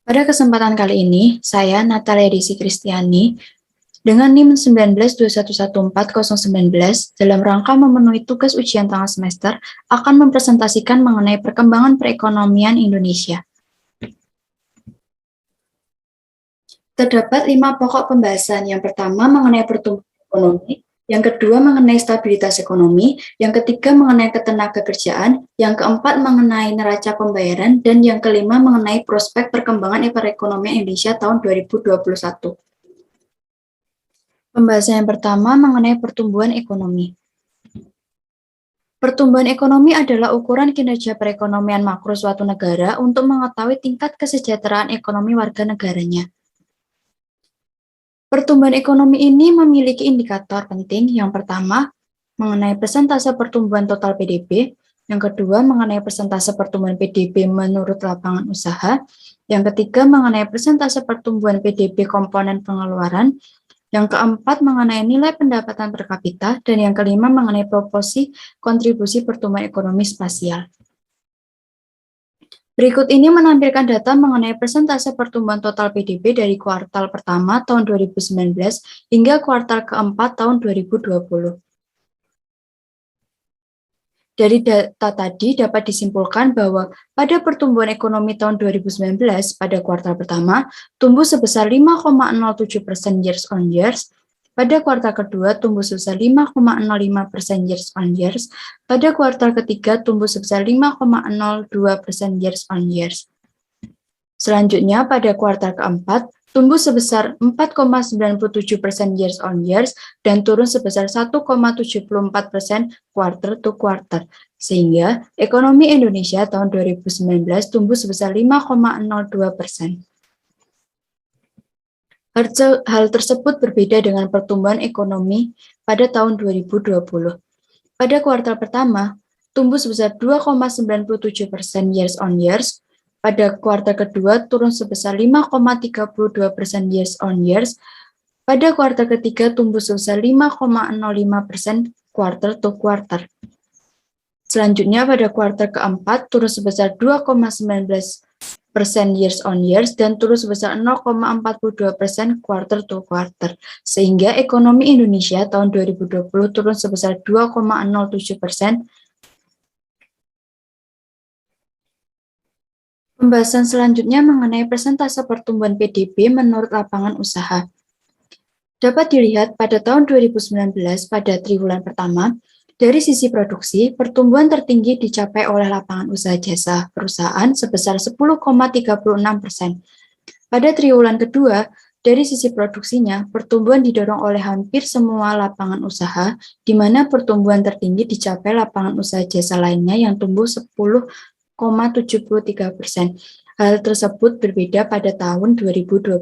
Pada kesempatan kali ini, saya Natalia Desi Kristiani dengan NIM 19211409 dalam rangka memenuhi tugas ujian tengah semester akan mempresentasikan mengenai perkembangan perekonomian Indonesia. Terdapat 5 pokok pembahasan. Yang pertama mengenai pertumbuhan ekonomi, yang kedua mengenai stabilitas ekonomi, yang ketiga mengenai ketenagakerjaan, yang keempat mengenai neraca pembayaran, dan yang kelima mengenai prospek perkembangan perekonomian Indonesia tahun 2021. Pembahasan yang pertama mengenai pertumbuhan ekonomi. Pertumbuhan ekonomi adalah ukuran kinerja perekonomian makro suatu negara untuk mengetahui tingkat kesejahteraan ekonomi warga negaranya. Pertumbuhan ekonomi ini memiliki indikator penting. Yang pertama, mengenai persentase pertumbuhan total PDB. Yang kedua, mengenai persentase pertumbuhan PDB menurut lapangan usaha. Yang ketiga, mengenai persentase pertumbuhan PDB komponen pengeluaran. Yang keempat, mengenai nilai pendapatan per kapita. Dan yang kelima, mengenai proporsi kontribusi pertumbuhan ekonomi spasial. Berikut ini menampilkan data mengenai persentase pertumbuhan total PDB dari kuartal pertama tahun 2019 hingga kuartal keempat tahun 2020. Dari data tadi dapat disimpulkan bahwa pada pertumbuhan ekonomi tahun 2019 pada kuartal pertama tumbuh sebesar 5,07% years on years, pada kuartal kedua tumbuh sebesar 5,05% years on years, pada kuartal ketiga tumbuh sebesar 5,02% years on years. Selanjutnya pada kuartal keempat tumbuh sebesar 4,97% years on years dan turun sebesar 1,74% quarter to quarter, sehingga ekonomi Indonesia tahun 2019 tumbuh sebesar 5,02%. Hal tersebut berbeda dengan pertumbuhan ekonomi pada tahun 2020. Pada kuartal pertama, tumbuh sebesar 2,97% years on years, pada kuartal kedua turun sebesar 5,32% years on years, pada kuartal ketiga tumbuh sebesar 5,05% quarter to quarter. Selanjutnya pada kuartal keempat turun sebesar 2,19% years on years dan turun sebesar 0,42% quarter to quarter, sehingga ekonomi Indonesia tahun 2020 turun sebesar 2,07%. Pembahasan selanjutnya mengenai persentase pertumbuhan PDB menurut lapangan usaha. Dapat dilihat pada tahun 2019 pada triwulan pertama, dari sisi produksi, pertumbuhan tertinggi dicapai oleh lapangan usaha jasa perusahaan sebesar 10,36%. Pada triwulan kedua, dari sisi produksinya, pertumbuhan didorong oleh hampir semua lapangan usaha, di mana pertumbuhan tertinggi dicapai lapangan usaha jasa lainnya yang tumbuh 10,73%. Hal tersebut berbeda pada tahun 2020,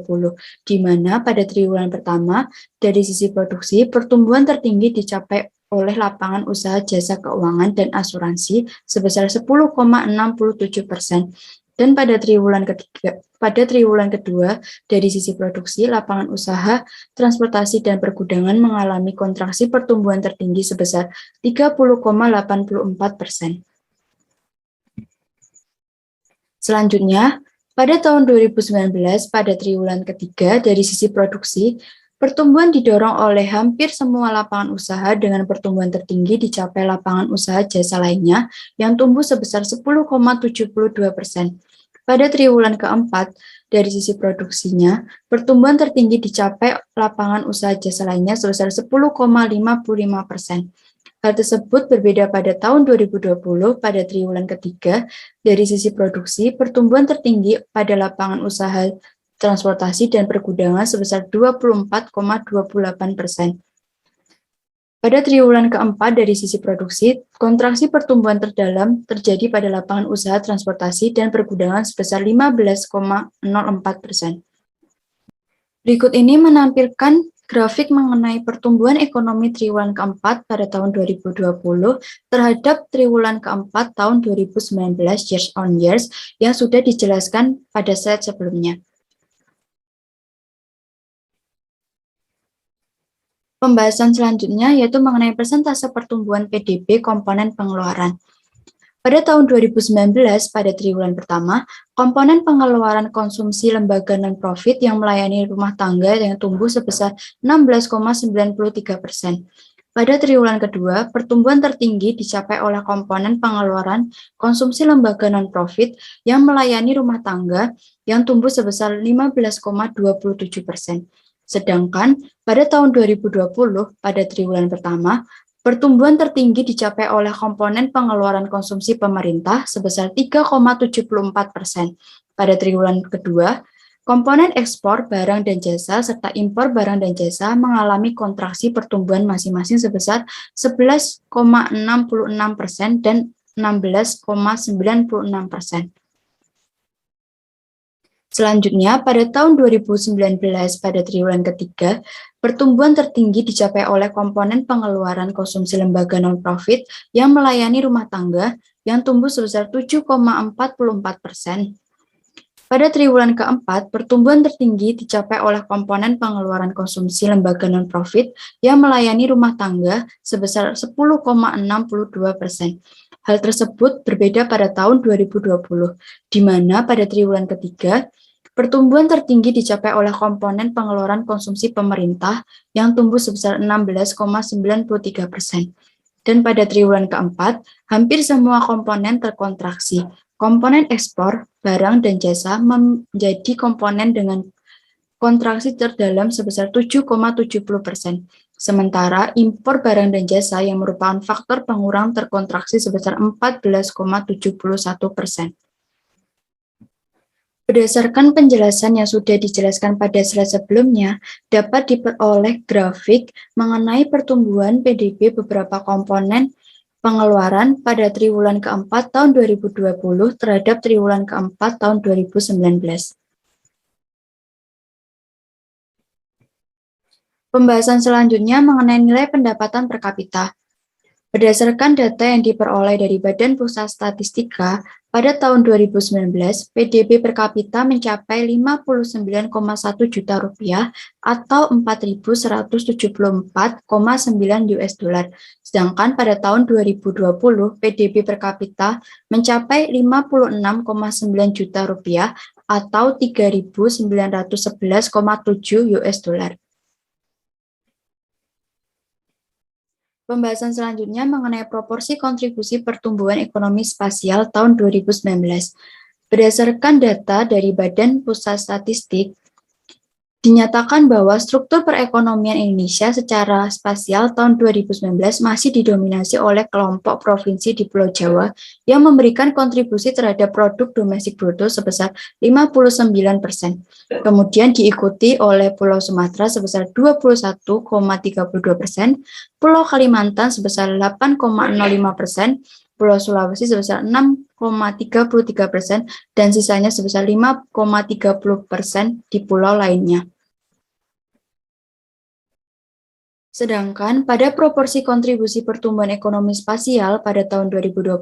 di mana pada triwulan pertama, dari sisi produksi, pertumbuhan tertinggi dicapai oleh lapangan usaha jasa keuangan dan asuransi sebesar 10,67%. Dan pada triwulan kedua, dari sisi produksi, lapangan usaha, transportasi, dan pergudangan mengalami kontraksi pertumbuhan tertinggi sebesar 30,84%. Selanjutnya, pada tahun 2019, pada triwulan ketiga dari sisi produksi, pertumbuhan didorong oleh hampir semua lapangan usaha dengan pertumbuhan tertinggi dicapai lapangan usaha jasa lainnya yang tumbuh sebesar 10,72%. Pada triwulan keempat, dari sisi produksinya, pertumbuhan tertinggi dicapai lapangan usaha jasa lainnya sebesar 10,55%. Hal tersebut berbeda pada tahun 2020 pada triwulan ketiga. Dari sisi produksi, pertumbuhan tertinggi pada lapangan usaha transportasi dan pergudangan sebesar 24,28%. Pada triwulan keempat dari sisi produksi, kontraksi pertumbuhan terdalam terjadi pada lapangan usaha transportasi dan pergudangan sebesar 15,04%. Berikut ini menampilkan grafik mengenai pertumbuhan ekonomi triwulan keempat pada tahun 2020 terhadap triwulan keempat tahun 2019 years on years yang sudah dijelaskan pada slide sebelumnya. Pembahasan selanjutnya yaitu mengenai persentase pertumbuhan PDB komponen pengeluaran. Pada tahun 2019, pada triwulan pertama, komponen pengeluaran konsumsi lembaga non-profit yang melayani rumah tangga yang tumbuh sebesar 16,93%. Pada triwulan kedua, pertumbuhan tertinggi dicapai oleh komponen pengeluaran konsumsi lembaga non-profit yang melayani rumah tangga yang tumbuh sebesar 15,27%. Sedangkan pada tahun 2020, pada triwulan pertama, pertumbuhan tertinggi dicapai oleh komponen pengeluaran konsumsi pemerintah sebesar 3,74%. Pada triwulan kedua, komponen ekspor barang dan jasa serta impor barang dan jasa mengalami kontraksi pertumbuhan masing-masing sebesar 11,66% dan 16,96%. Selanjutnya, pada tahun 2019, pada triwulan ketiga, pertumbuhan tertinggi dicapai oleh komponen pengeluaran konsumsi lembaga non-profit yang melayani rumah tangga yang tumbuh sebesar 7,44%. Pada triwulan keempat, pertumbuhan tertinggi dicapai oleh komponen pengeluaran konsumsi lembaga non-profit yang melayani rumah tangga sebesar 10,62%. Hal tersebut berbeda pada tahun 2020, di mana pada triwulan ketiga, pertumbuhan tertinggi dicapai oleh komponen pengeluaran konsumsi pemerintah yang tumbuh sebesar 16,93%. Dan pada triwulan keempat, hampir semua komponen terkontraksi. Komponen ekspor, barang, dan jasa menjadi komponen dengan kontraksi terdalam sebesar 7,70%. Sementara impor barang dan jasa yang merupakan faktor pengurang terkontraksi sebesar 14,71%. Berdasarkan penjelasan yang sudah dijelaskan pada slide sebelumnya, dapat diperoleh grafik mengenai pertumbuhan PDB beberapa komponen pengeluaran pada triwulan keempat tahun 2020 terhadap triwulan keempat tahun 2019. Pembahasan selanjutnya mengenai nilai pendapatan per kapita. Berdasarkan data yang diperoleh dari Badan Pusat Statistika, pada tahun 2019, PDB per kapita mencapai 59,1 juta rupiah atau 4.174,9 US dollar. Sedangkan pada tahun 2020, PDB per kapita mencapai 56,9 juta rupiah atau 3.911,7 US dollar. Pembahasan selanjutnya mengenai proporsi kontribusi pertumbuhan ekonomi spasial tahun 2019. Berdasarkan data dari Badan Pusat Statistik, dinyatakan bahwa struktur perekonomian Indonesia secara spasial tahun 2019 masih didominasi oleh kelompok provinsi di Pulau Jawa yang memberikan kontribusi terhadap produk domestik bruto sebesar 59%. Kemudian diikuti oleh Pulau Sumatera sebesar 21,32%, Pulau Kalimantan sebesar 8,05%, Pulau Sulawesi sebesar 6,33%, dan sisanya sebesar 5,30% di pulau lainnya. Sedangkan pada proporsi kontribusi pertumbuhan ekonomi spasial pada tahun 2020,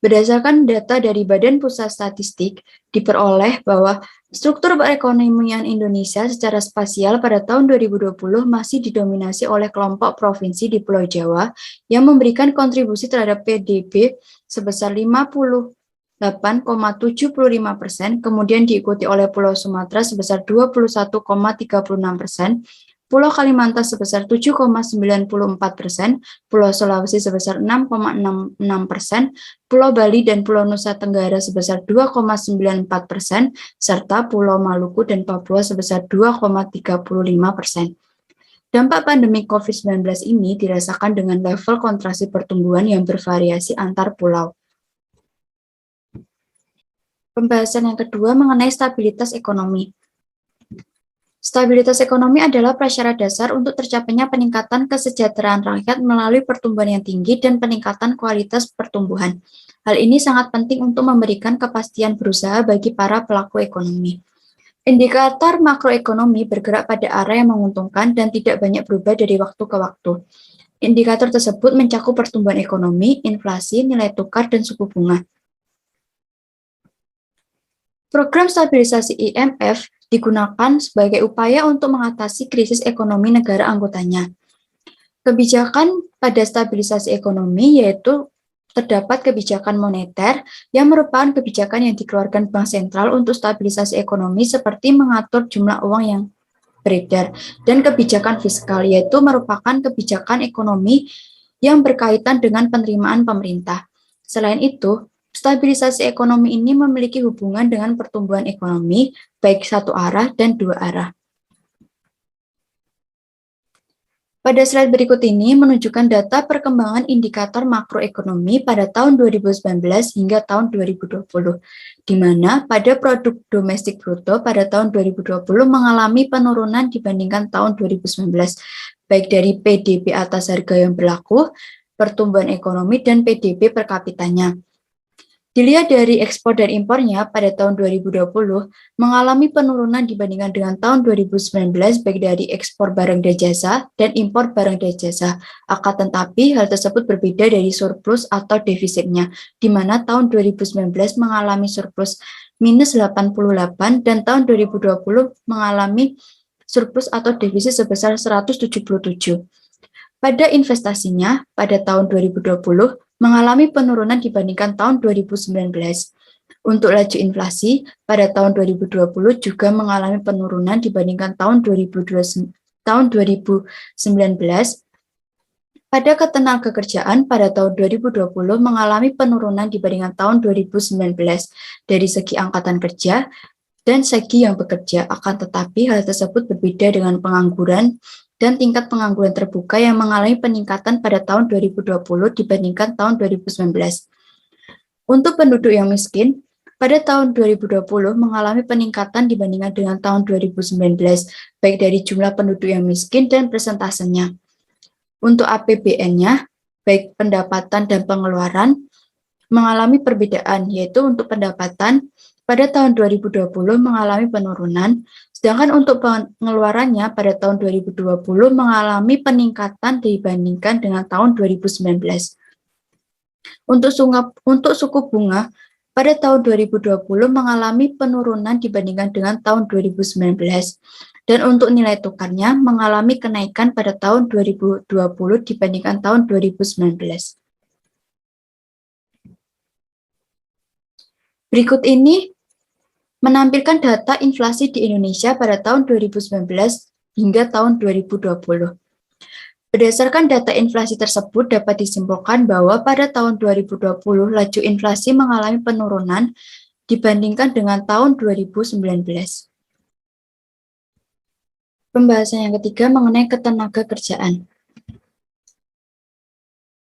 berdasarkan data dari Badan Pusat Statistik, diperoleh bahwa struktur perekonomian Indonesia secara spasial pada tahun 2020 masih didominasi oleh kelompok provinsi di Pulau Jawa yang memberikan kontribusi terhadap PDB sebesar 58,75%, kemudian diikuti oleh Pulau Sumatera sebesar 21,36%, Pulau Kalimantan sebesar 7,94%, Pulau Sulawesi sebesar 6,66%, Pulau Bali dan Pulau Nusa Tenggara sebesar 2,94%, serta Pulau Maluku dan Papua sebesar 2,35%. Dampak pandemi COVID-19 ini dirasakan dengan level kontraksi pertumbuhan yang bervariasi antar pulau. Pembahasan yang kedua mengenai stabilitas ekonomi. Stabilitas ekonomi adalah prasyarat dasar untuk tercapainya peningkatan kesejahteraan rakyat melalui pertumbuhan yang tinggi dan peningkatan kualitas pertumbuhan. Hal ini sangat penting untuk memberikan kepastian berusaha bagi para pelaku ekonomi. Indikator makroekonomi bergerak pada arah yang menguntungkan dan tidak banyak berubah dari waktu ke waktu. Indikator tersebut mencakup pertumbuhan ekonomi, inflasi, nilai tukar, dan suku bunga. Program stabilisasi IMF digunakan sebagai upaya untuk mengatasi krisis ekonomi negara anggotanya. Kebijakan pada stabilisasi ekonomi yaitu terdapat kebijakan moneter yang merupakan kebijakan yang dikeluarkan Bank Sentral untuk stabilisasi ekonomi seperti mengatur jumlah uang yang beredar, dan kebijakan fiskal, yaitu merupakan kebijakan ekonomi yang berkaitan dengan penerimaan pemerintah. Selain itu, stabilisasi ekonomi ini memiliki hubungan dengan pertumbuhan ekonomi, baik satu arah dan dua arah. Pada slide berikut ini menunjukkan data perkembangan indikator makroekonomi pada tahun 2019 hingga tahun 2020, di mana pada produk domestik bruto pada tahun 2020 mengalami penurunan dibandingkan tahun 2019, baik dari PDB atas harga yang berlaku, pertumbuhan ekonomi, dan PDB per kapitanya. Dilihat dari ekspor dan impornya pada tahun 2020 mengalami penurunan dibandingkan dengan tahun 2019 baik dari ekspor barang dan jasa dan impor barang dan jasa. Akan tetapi hal tersebut berbeda dari surplus atau defisitnya, di mana tahun 2019 mengalami surplus minus 88 dan tahun 2020 mengalami surplus atau defisit sebesar 177. Pada investasinya, pada tahun 2020 mengalami penurunan dibandingkan tahun 2019. Untuk laju inflasi, pada tahun 2020 juga mengalami penurunan dibandingkan tahun 2019. Pada ketenagakerjaan pada tahun 2020 mengalami penurunan dibandingkan tahun 2019 dari segi angkatan kerja dan segi yang bekerja, akan tetapi hal tersebut berbeda dengan pengangguran dan tingkat pengangguran terbuka yang mengalami peningkatan pada tahun 2020 dibandingkan tahun 2019. Untuk penduduk yang miskin, pada tahun 2020 mengalami peningkatan dibandingkan dengan tahun 2019, baik dari jumlah penduduk yang miskin dan persentasenya. Untuk APBN-nya, baik pendapatan dan pengeluaran, mengalami perbedaan, yaitu untuk pendapatan pada tahun 2020 mengalami penurunan, sedangkan untuk pengeluarannya pada tahun 2020 mengalami peningkatan dibandingkan dengan tahun 2019. Untuk suku bunga, pada tahun 2020 mengalami penurunan dibandingkan dengan tahun 2019, dan untuk nilai tukarnya mengalami kenaikan pada tahun 2020 dibandingkan tahun 2019. Berikut ini menampilkan data inflasi di Indonesia pada tahun 2019 hingga tahun 2020. Berdasarkan data inflasi tersebut dapat disimpulkan bahwa pada tahun 2020 laju inflasi mengalami penurunan dibandingkan dengan tahun 2019. Pembahasan yang ketiga mengenai ketenagakerjaan.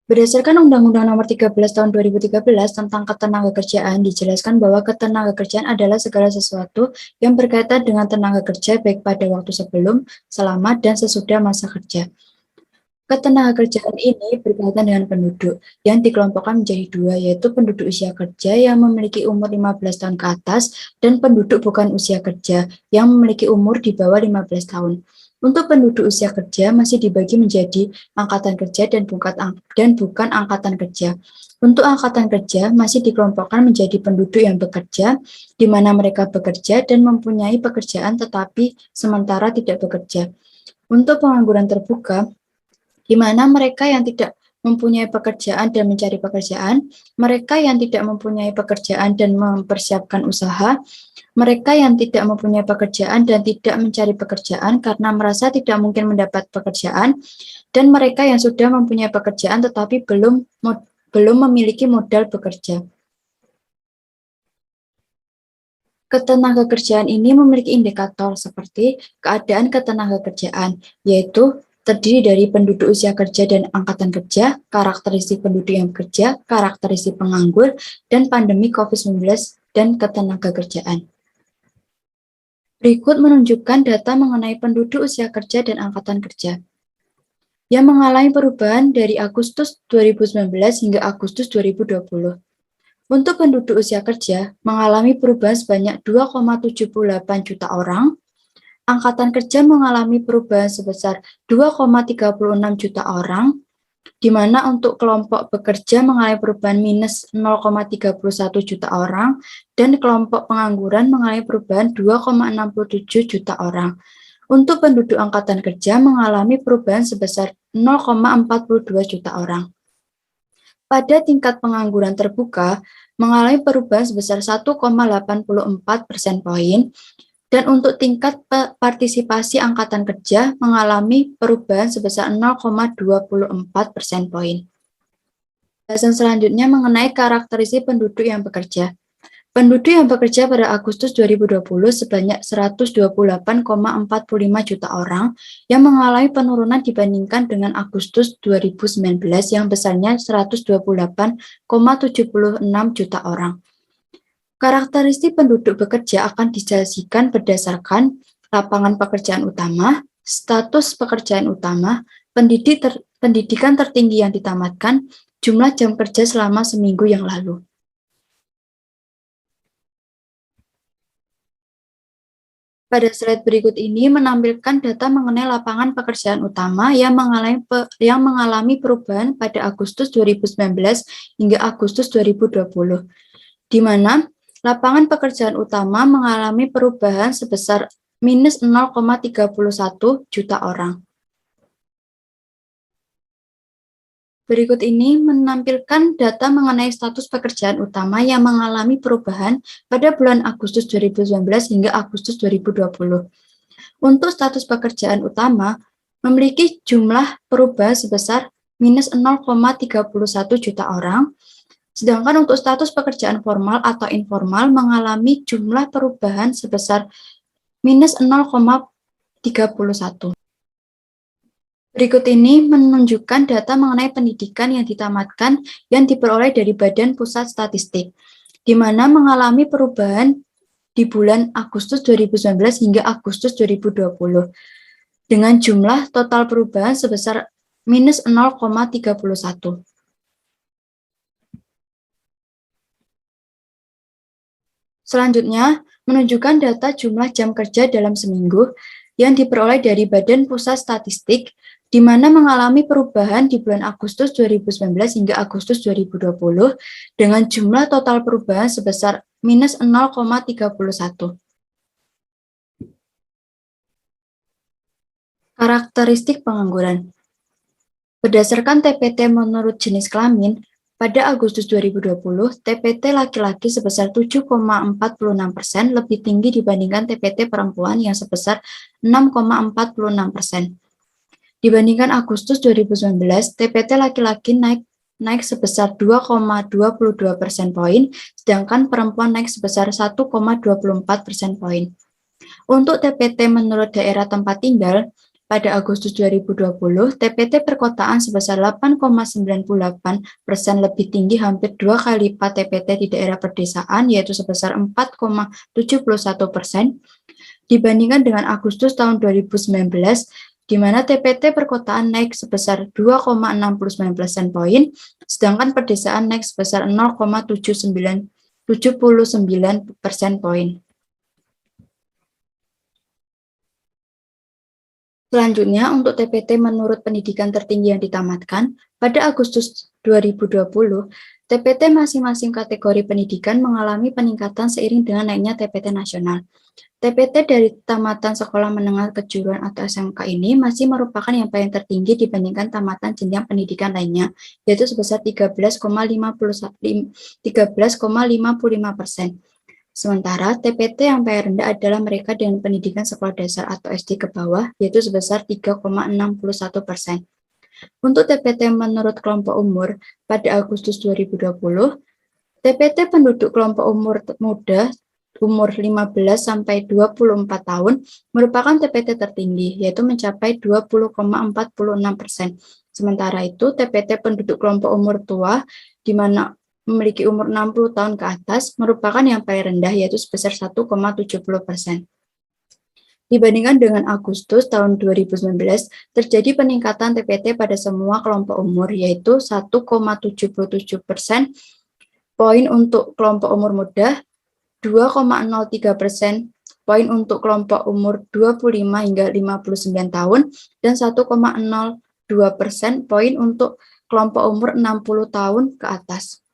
Berdasarkan Undang-Undang Nomor 13 Tahun 2013 tentang Ketenagakerjaan, dijelaskan bahwa ketenagakerjaan adalah segala sesuatu yang berkaitan dengan tenaga kerja baik pada waktu sebelum, selama, dan sesudah masa kerja. Ketenagakerjaan ini berkaitan dengan penduduk yang dikelompokkan menjadi dua, yaitu penduduk usia kerja yang memiliki umur 15 tahun ke atas dan penduduk bukan usia kerja yang memiliki umur di bawah 15 tahun. Untuk penduduk usia kerja masih dibagi menjadi angkatan kerja dan bukan angkatan kerja. Untuk angkatan kerja masih dikelompokkan menjadi penduduk yang bekerja, di mana mereka bekerja dan mempunyai pekerjaan tetapi sementara tidak bekerja. Untuk pengangguran terbuka, di mana mereka yang tidak mempunyai pekerjaan dan mencari pekerjaan, mereka yang tidak mempunyai pekerjaan dan mempersiapkan usaha, mereka yang tidak mempunyai pekerjaan dan tidak mencari pekerjaan karena merasa tidak mungkin mendapat pekerjaan, dan mereka yang sudah mempunyai pekerjaan tetapi belum memiliki modal bekerja. Ketenagakerjaan ini memiliki indikator seperti keadaan ketenagakerjaan, yaitu terdiri dari penduduk usia kerja dan angkatan kerja, karakteristik penduduk yang bekerja, karakteristik penganggur, dan pandemi COVID-19 dan ketenagakerjaan. Berikut menunjukkan data mengenai penduduk usia kerja dan angkatan kerja yang mengalami perubahan dari Agustus 2019 hingga Agustus 2020. Untuk penduduk usia kerja mengalami perubahan sebanyak 2,78 juta orang, angkatan kerja mengalami perubahan sebesar 2,36 juta orang, di mana untuk kelompok bekerja mengalami perubahan minus 0,31 juta orang, dan kelompok pengangguran mengalami perubahan 2,67 juta orang. Untuk penduduk angkatan kerja mengalami perubahan sebesar 0,42 juta orang. pada tingkat pengangguran terbuka mengalami perubahan sebesar 1,84 persen poin, dan untuk tingkat partisipasi angkatan kerja mengalami perubahan sebesar 0,24 persen poin. Bahasan selanjutnya mengenai karakteristik penduduk yang bekerja. Penduduk yang bekerja pada Agustus 2020 sebanyak 128,45 juta orang yang mengalami penurunan dibandingkan dengan Agustus 2019 yang besarnya 128,76 juta orang. Karakteristik penduduk bekerja akan disajikan berdasarkan lapangan pekerjaan utama, status pekerjaan utama, pendidikan tertinggi yang ditamatkan, jumlah jam kerja selama seminggu yang lalu. Pada slide berikut ini menampilkan data mengenai lapangan pekerjaan utama yang mengalami perubahan pada Agustus 2019 hingga Agustus 2020, di mana lapangan pekerjaan utama mengalami perubahan sebesar minus 0,31 juta orang. Berikut ini menampilkan data mengenai status pekerjaan utama yang mengalami perubahan pada bulan Agustus 2019 hingga Agustus 2020. Untuk status pekerjaan utama, memiliki jumlah perubahan sebesar minus 0,31 juta orang, sedangkan untuk status pekerjaan formal atau informal mengalami jumlah perubahan sebesar minus 0,31. Berikut ini menunjukkan data mengenai pendidikan yang ditamatkan yang diperoleh dari Badan Pusat Statistik, di mana mengalami perubahan di bulan Agustus 2019 hingga Agustus 2020, dengan jumlah total perubahan sebesar minus 0,31. Selanjutnya, menunjukkan data jumlah jam kerja dalam seminggu yang diperoleh dari Badan Pusat Statistik, di mana mengalami perubahan di bulan Agustus 2019 hingga Agustus 2020 dengan jumlah total perubahan sebesar minus 0,31. Karakteristik pengangguran. Berdasarkan TPT menurut jenis kelamin, pada Agustus 2020, TPT laki-laki sebesar 7,46% lebih tinggi dibandingkan TPT perempuan yang sebesar 6,46%. Dibandingkan Agustus 2019, TPT laki-laki naik sebesar 2,22 persen poin, sedangkan perempuan naik sebesar 1,24 persen poin. Untuk TPT menurut daerah tempat tinggal, pada Agustus 2020, TPT perkotaan sebesar 8,98% lebih tinggi hampir 2 kali lipat TPT di daerah pedesaan, yaitu sebesar 4,71%, dibandingkan dengan Agustus tahun 2019, di mana TPT perkotaan naik sebesar 2,69 persen poin, sedangkan pedesaan naik sebesar 0,79 persen poin. Selanjutnya, untuk TPT menurut pendidikan tertinggi yang ditamatkan, pada Agustus 2020, TPT masing-masing kategori pendidikan mengalami peningkatan seiring dengan naiknya TPT nasional. TPT dari tamatan sekolah menengah kejuruan atau SMK ini masih merupakan yang paling tertinggi dibandingkan tamatan jenjang pendidikan lainnya, yaitu sebesar 13,55%. Sementara TPT yang paling rendah adalah mereka dengan pendidikan sekolah dasar atau SD ke bawah, yaitu sebesar 3,61%. Untuk TPT menurut kelompok umur, pada Agustus 2020, TPT penduduk kelompok umur muda umur 15 sampai 24 tahun merupakan TPT tertinggi, yaitu mencapai 20,46%. Sementara itu, TPT penduduk kelompok umur tua, di mana memiliki umur 60 tahun ke atas, merupakan yang paling rendah, yaitu sebesar 1,70%. Dibandingkan dengan Agustus tahun 2019, terjadi peningkatan TPT pada semua kelompok umur, yaitu 1,77% poin untuk kelompok umur muda, 2,03% poin untuk kelompok umur 25 hingga 59 tahun, dan 1,02% poin untuk kelompok umur 60 tahun ke atas.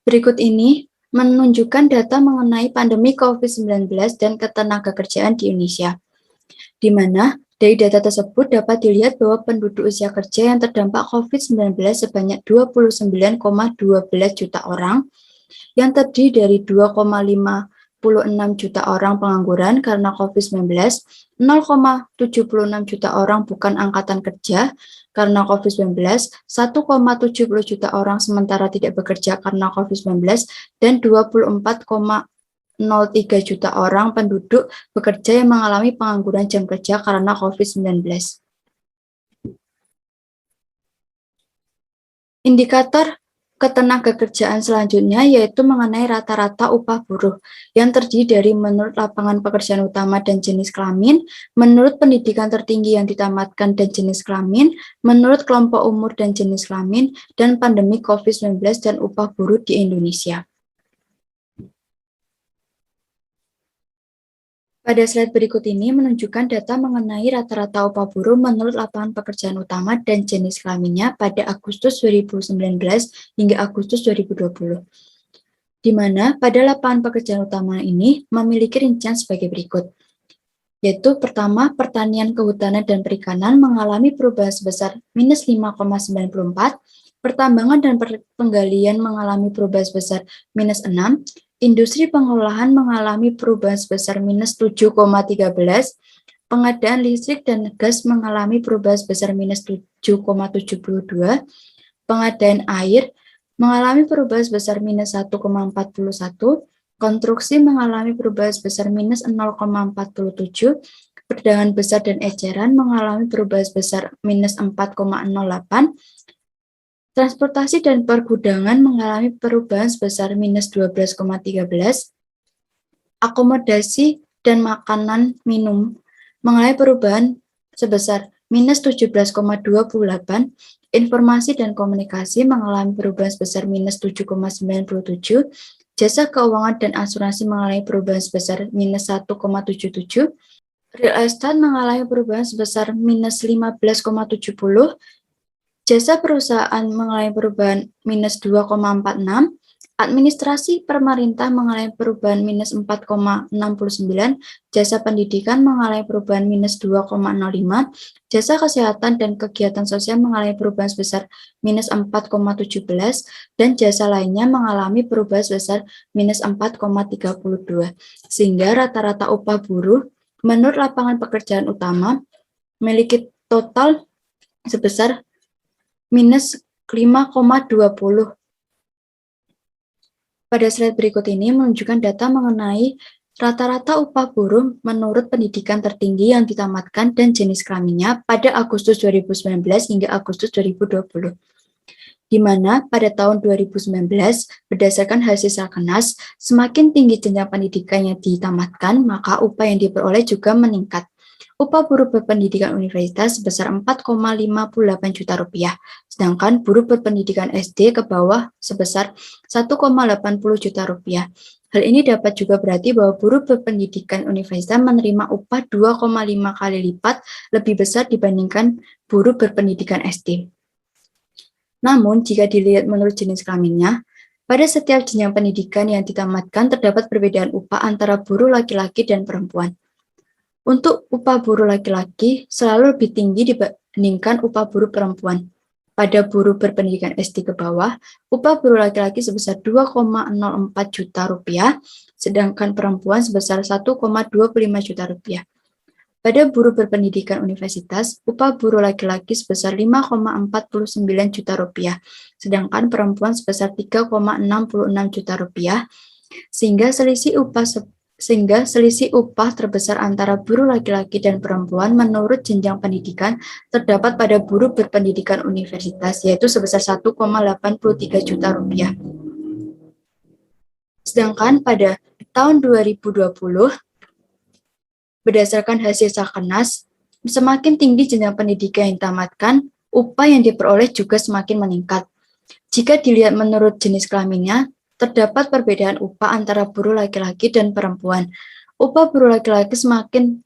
Berikut ini menunjukkan data mengenai pandemi COVID-19 dan ketenagakerjaan di Indonesia, di mana Dari data tersebut dapat dilihat bahwa penduduk usia kerja yang terdampak COVID-19 sebanyak 29,12 juta orang, yang terdiri dari 2,56 juta orang pengangguran karena COVID-19, 0,76 juta orang bukan angkatan kerja karena COVID-19, 1,70 juta orang sementara tidak bekerja karena COVID-19, dan 24,03 juta orang penduduk bekerja yang mengalami pengangguran jam kerja karena COVID-19. Indikator ketenagakerjaan selanjutnya yaitu mengenai rata-rata upah buruh yang terdiri dari menurut lapangan pekerjaan utama dan jenis kelamin, menurut pendidikan tertinggi yang ditamatkan dan jenis kelamin, menurut kelompok umur dan jenis kelamin, dan pandemi COVID-19 dan upah buruh di Indonesia. Pada slide berikut ini menunjukkan data mengenai rata-rata upah buruh menurut lapangan pekerjaan utama dan jenis kelaminnya pada Agustus 2019 hingga Agustus 2020. Di mana pada lapangan pekerjaan utama ini memiliki rincian sebagai berikut. Yaitu pertama, pertanian, kehutanan, dan perikanan mengalami perubahan sebesar minus 5,94, pertambangan dan penggalian mengalami perubahan sebesar minus 6, industri pengolahan mengalami perubahan sebesar minus 7,13, pengadaan listrik dan gas mengalami perubahan sebesar minus 7,72, pengadaan air mengalami perubahan sebesar minus 1,41, konstruksi mengalami perubahan sebesar minus 0,47, perdagangan besar dan eceran mengalami perubahan sebesar minus 4,08, transportasi dan pergudangan mengalami perubahan sebesar minus 12,13, akomodasi dan makanan minum mengalami perubahan sebesar minus 17,28, informasi dan komunikasi mengalami perubahan sebesar minus 7,97, jasa keuangan dan asuransi mengalami perubahan sebesar minus 1,77, real estate mengalami perubahan sebesar minus 15,70, jasa perusahaan mengalami perubahan minus 2,46, administrasi pemerintah mengalami perubahan minus 4,69, jasa pendidikan mengalami perubahan minus 2,05, jasa kesehatan dan kegiatan sosial mengalami perubahan sebesar minus 4,17, dan jasa lainnya mengalami perubahan sebesar minus 4,32. Sehingga rata-rata upah buruh menurut lapangan pekerjaan utama memiliki total sebesar minus 5,20. Pada slide berikut ini menunjukkan data mengenai rata-rata upah buruh menurut pendidikan tertinggi yang ditamatkan dan jenis kelaminnya pada Agustus 2019 hingga Agustus 2020. Di mana pada tahun 2019, berdasarkan hasil Sakenas, semakin tinggi jenjang pendidikan yang ditamatkan, maka upah yang diperoleh juga meningkat. Upah buruh berpendidikan universitas sebesar 4,58 juta rupiah, sedangkan buruh berpendidikan SD ke bawah sebesar 1,80 juta rupiah. Hal ini dapat juga berarti bahwa buruh berpendidikan universitas menerima upah 2,5 kali lipat lebih besar dibandingkan buruh berpendidikan SD. Namun, jika dilihat menurut jenis kelaminnya, pada setiap jenjang pendidikan yang ditamatkan terdapat perbedaan upah antara buruh laki-laki dan perempuan. Untuk upah buruh laki-laki selalu lebih tinggi dibandingkan upah buruh perempuan. Pada buruh berpendidikan SD ke bawah, upah buruh laki-laki sebesar 2,04 juta rupiah, sedangkan perempuan sebesar 1,25 juta rupiah. Pada buruh berpendidikan universitas, upah buruh laki-laki sebesar 5,49 juta rupiah, sedangkan perempuan sebesar 3,66 juta rupiah, sehingga selisih upah terbesar antara buruh laki-laki dan perempuan menurut jenjang pendidikan terdapat pada buruh berpendidikan universitas, yaitu sebesar 1,83 juta rupiah. Sedangkan pada tahun 2020, berdasarkan hasil Sakenas, semakin tinggi jenjang pendidikan yang ditamatkan, upah yang diperoleh juga semakin meningkat. Jika dilihat menurut jenis kelaminnya, terdapat perbedaan upah antara buruh laki-laki dan perempuan. Upah buruh laki-laki semakin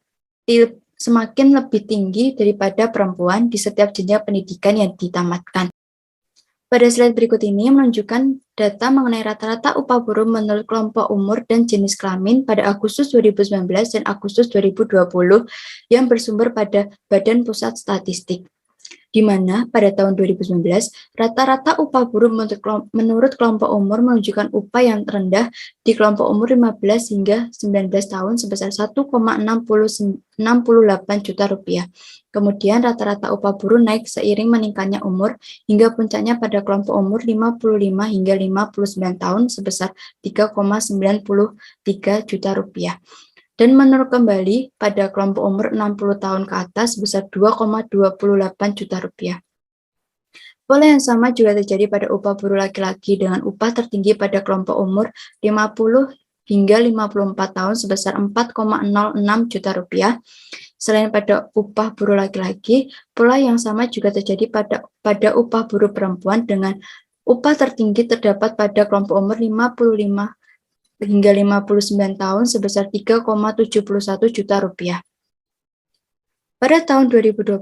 lebih tinggi daripada perempuan di setiap jenjang pendidikan yang ditamatkan. Pada slide berikut ini menunjukkan data mengenai rata-rata upah buruh menurut kelompok umur dan jenis kelamin pada Agustus 2019 dan Agustus 2020 yang bersumber pada Badan Pusat Statistik, di mana pada tahun 2019 rata-rata upah buruh menurut kelompok umur menunjukkan upah yang terendah di kelompok umur 15 hingga 19 tahun sebesar 1,68 juta rupiah. Kemudian rata-rata upah buruh naik seiring meningkatnya umur hingga puncaknya pada kelompok umur 55 hingga 59 tahun sebesar 3,93 juta rupiah. Dan menurut kembali pada kelompok umur 60 tahun ke atas sebesar 2,28 juta rupiah. Pola yang sama juga terjadi pada upah buruh laki-laki dengan upah tertinggi pada kelompok umur 50 hingga 54 tahun sebesar 4,06 juta rupiah. Selain pada upah buruh laki-laki, pola yang sama juga terjadi pada upah buruh perempuan dengan upah tertinggi terdapat pada kelompok umur 55 hingga 59 tahun sebesar 3,71 juta rupiah. Pada tahun 2020,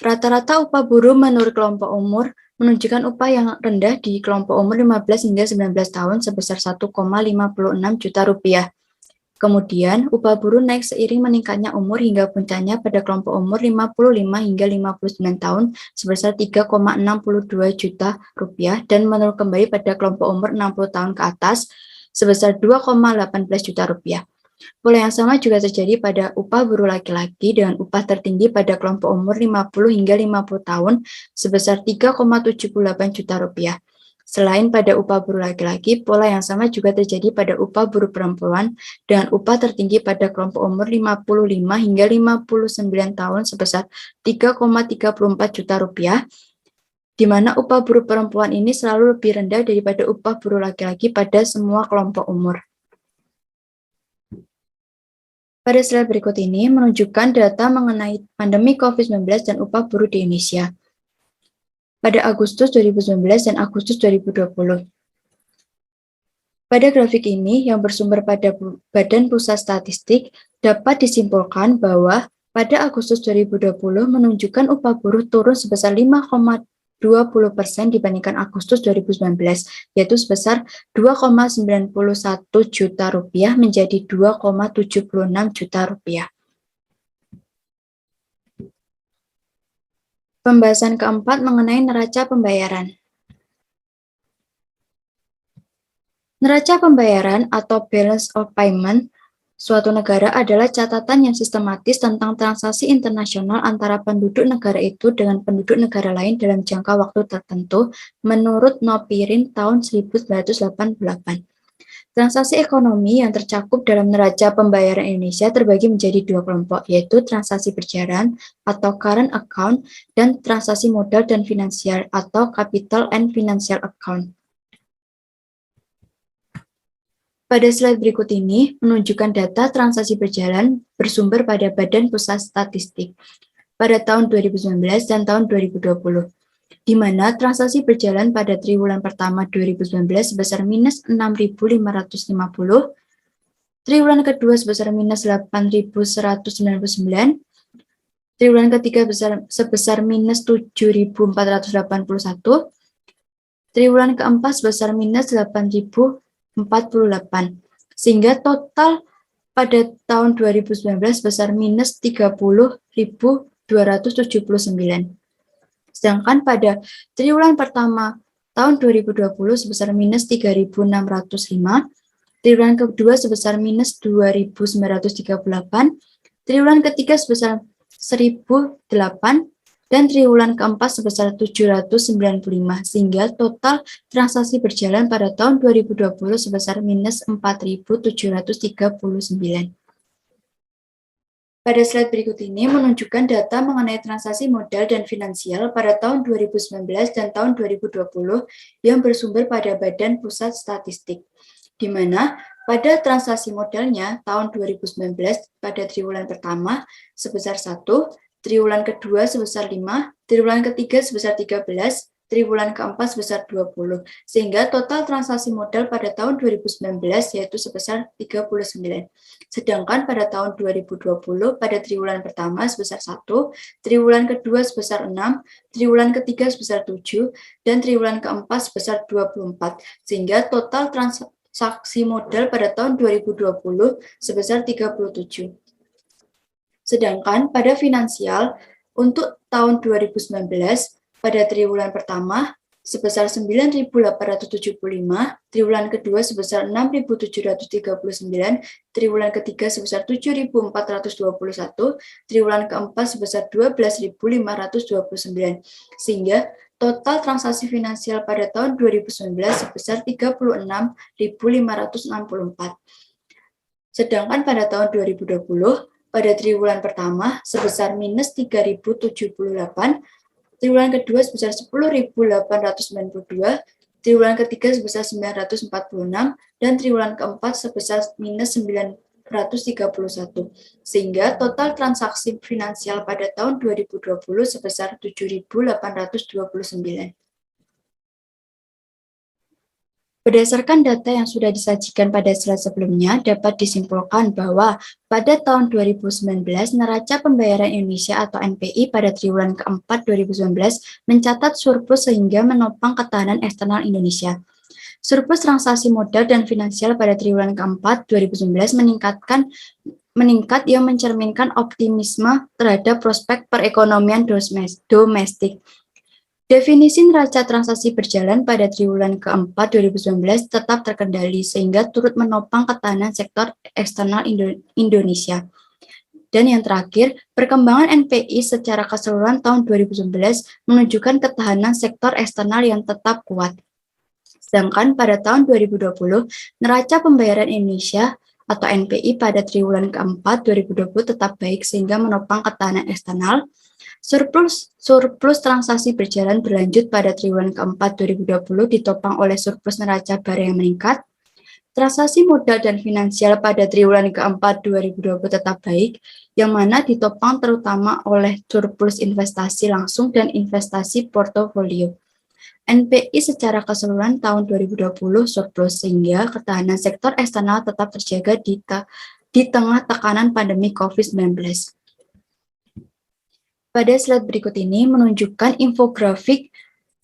rata-rata upah buruh menurut kelompok umur menunjukkan upah yang rendah di kelompok umur 15 hingga 19 tahun sebesar 1,56 juta rupiah. Kemudian, upah buruh naik seiring meningkatnya umur hingga puncaknya pada kelompok umur 55 hingga 59 tahun sebesar 3,62 juta rupiah dan menurun kembali pada kelompok umur 60 tahun ke atas sebesar 2,18 juta rupiah. Pola yang sama juga terjadi pada upah buruh laki-laki dengan upah tertinggi pada kelompok umur 50 hingga 50 tahun sebesar 3,78 juta rupiah. Selain pada upah buruh laki-laki, pola yang sama juga terjadi pada upah buruh perempuan dengan upah tertinggi pada kelompok umur 55 hingga 59 tahun sebesar 3,34 juta rupiah, di mana upah buruh perempuan ini selalu lebih rendah daripada upah buruh laki-laki pada semua kelompok umur. Pada slide berikut ini menunjukkan data mengenai pandemi COVID-19 dan upah buruh di Indonesia pada Agustus 2019 dan Agustus 2020. Pada grafik ini yang bersumber pada Badan Pusat Statistik dapat disimpulkan bahwa pada Agustus 2020 menunjukkan upah buruh turun sebesar 5,20% dibandingkan Agustus 2019, yaitu sebesar 2,91 juta rupiah menjadi 2,76 juta rupiah. Pembahasan keempat mengenai neraca pembayaran. Neraca pembayaran atau balance of payment suatu negara adalah catatan yang sistematis tentang transaksi internasional antara penduduk negara itu dengan penduduk negara lain dalam jangka waktu tertentu menurut Nopirin tahun 1988. Transaksi ekonomi yang tercakup dalam neraca pembayaran Indonesia terbagi menjadi dua kelompok, yaitu transaksi berjalan atau current account dan transaksi modal dan finansial atau capital and financial account. Pada slide berikut ini menunjukkan data transaksi berjalan bersumber pada Badan Pusat Statistik pada tahun 2019 dan tahun 2020. Di mana transaksi berjalan pada triwulan pertama 2019 sebesar minus 6.550, triwulan kedua sebesar minus 8.199, triwulan ketiga sebesar minus 7.481, triwulan keempat sebesar minus 8.048, sehingga total pada tahun 2019 sebesar minus 30.279. Sedangkan pada triwulan pertama tahun 2020 sebesar minus 3.605, triwulan kedua sebesar minus 2.938, triwulan ketiga sebesar 1.008, dan triwulan keempat sebesar 795, sehingga total transaksi berjalan pada tahun 2020 sebesar minus 4.739. Pada slide berikut ini menunjukkan data mengenai transaksi modal dan finansial pada tahun 2019 dan tahun 2020 yang bersumber pada Badan Pusat Statistik, di mana pada transaksi modalnya tahun 2019 pada triwulan pertama sebesar 1, triwulan kedua sebesar 5, triwulan ketiga sebesar 13, triwulan keempat sebesar 20, sehingga total transaksi modal pada tahun 2019 yaitu sebesar 39. Sedangkan pada tahun 2020 pada triwulan pertama sebesar 1, triwulan kedua sebesar 6, triwulan ketiga sebesar 7, dan triwulan keempat sebesar 24, sehingga total transaksi modal pada tahun 2020 sebesar 37. Sedangkan pada finansial, untuk tahun 2019, pada triwulan pertama sebesar 9.875, triwulan kedua sebesar 6.739, triwulan ketiga sebesar 7.421, triwulan keempat sebesar 12.529, sehingga total transaksi finansial pada tahun 2019 sebesar 36.564. Sedangkan pada tahun 2020, pada triwulan pertama sebesar minus 3.078, triwulan kedua sebesar 10.892, triwulan ketiga sebesar 946, dan triwulan keempat sebesar minus 931, sehingga total transaksi finansial pada tahun 2020 sebesar 7.829. Berdasarkan data yang sudah disajikan pada slide sebelumnya, dapat disimpulkan bahwa pada tahun 2019, neraca pembayaran Indonesia atau NPI pada triwulan keempat 2019 mencatat surplus sehingga menopang ketahanan eksternal Indonesia. Surplus transaksi modal dan finansial pada triwulan keempat 2019 meningkat yang mencerminkan optimisme terhadap prospek perekonomian domestik. Definisi neraca transaksi berjalan pada triwulan keempat 2019 tetap terkendali sehingga turut menopang ketahanan sektor eksternal Indonesia. Dan yang terakhir, perkembangan NPI secara keseluruhan tahun 2019 menunjukkan ketahanan sektor eksternal yang tetap kuat. Sedangkan pada tahun 2020, neraca pembayaran Indonesia atau NPI pada triwulan keempat 2020 tetap baik sehingga menopang ketahanan eksternal. Surplus transaksi berjalan berlanjut pada triwulan keempat 2020 ditopang oleh surplus neraca barang yang meningkat. Transaksi modal dan finansial pada triwulan keempat 2020 tetap baik, yang mana ditopang terutama oleh surplus investasi langsung dan investasi portofolio. NPI secara keseluruhan tahun 2020 surplus sehingga ketahanan sektor eksternal tetap terjaga di tengah tekanan pandemi COVID-19. Pada slide berikut ini menunjukkan infografik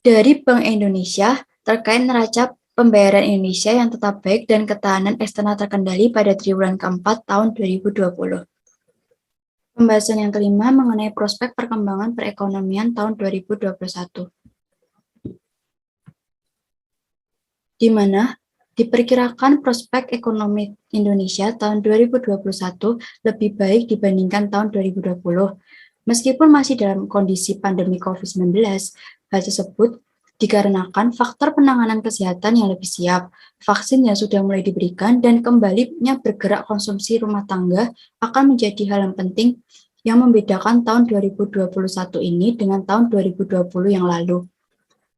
dari Bank Indonesia terkait neraca pembayaran Indonesia yang tetap baik dan ketahanan eksternal terkendali pada triwulan keempat tahun 2020. Pembahasan yang kelima mengenai prospek perkembangan perekonomian tahun 2021. Di mana diperkirakan prospek ekonomi Indonesia tahun 2021 lebih baik dibandingkan tahun 2020. Meskipun masih dalam kondisi pandemi COVID-19, hal tersebut dikarenakan faktor penanganan kesehatan yang lebih siap, vaksin yang sudah mulai diberikan, dan kembalinya bergerak konsumsi rumah tangga akan menjadi hal yang penting yang membedakan tahun 2021 ini dengan tahun 2020 yang lalu.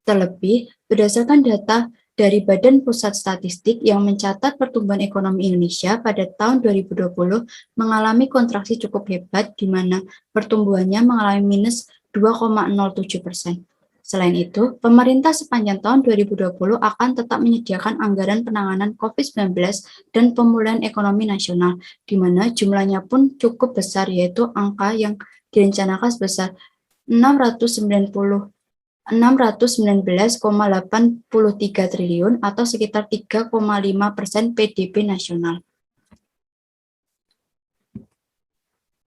Terlebih, berdasarkan data dari Badan Pusat Statistik yang mencatat pertumbuhan ekonomi Indonesia pada tahun 2020 mengalami kontraksi cukup hebat di mana pertumbuhannya mengalami minus 2,07%. Selain itu, pemerintah sepanjang tahun 2020 akan tetap menyediakan anggaran penanganan COVID-19 dan pemulihan ekonomi nasional, di mana jumlahnya pun cukup besar yaitu angka yang direncanakan sebesar 619,83 triliun atau sekitar 3,5% PDB nasional.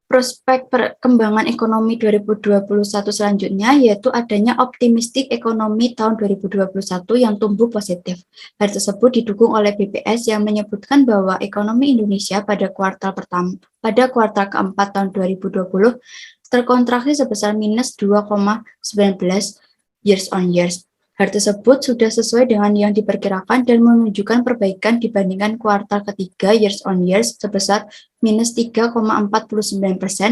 Prospek perkembangan ekonomi 2021 selanjutnya yaitu adanya optimistik ekonomi tahun 2021 yang tumbuh positif. Hal tersebut didukung oleh BPS yang menyebutkan bahwa ekonomi Indonesia pada kuartal keempat tahun 2020 terkontraksi sebesar minus 2,19 years on years. Hal tersebut sudah sesuai dengan yang diperkirakan dan menunjukkan perbaikan dibandingkan kuartal ketiga years on years sebesar minus 3,49%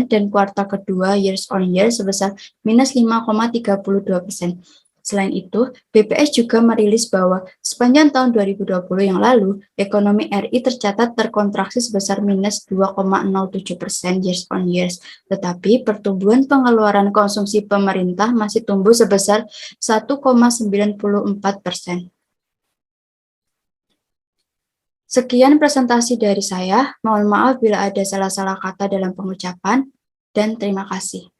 dan kuartal kedua years on years sebesar minus 5,32%. Selain itu, BPS juga merilis bahwa sepanjang tahun 2020 yang lalu, ekonomi RI tercatat terkontraksi sebesar minus 2,07% years on years, tetapi pertumbuhan pengeluaran konsumsi pemerintah masih tumbuh sebesar 1,94%. Sekian presentasi dari saya, mohon maaf bila ada salah-salah kata dalam pengucapan, dan terima kasih.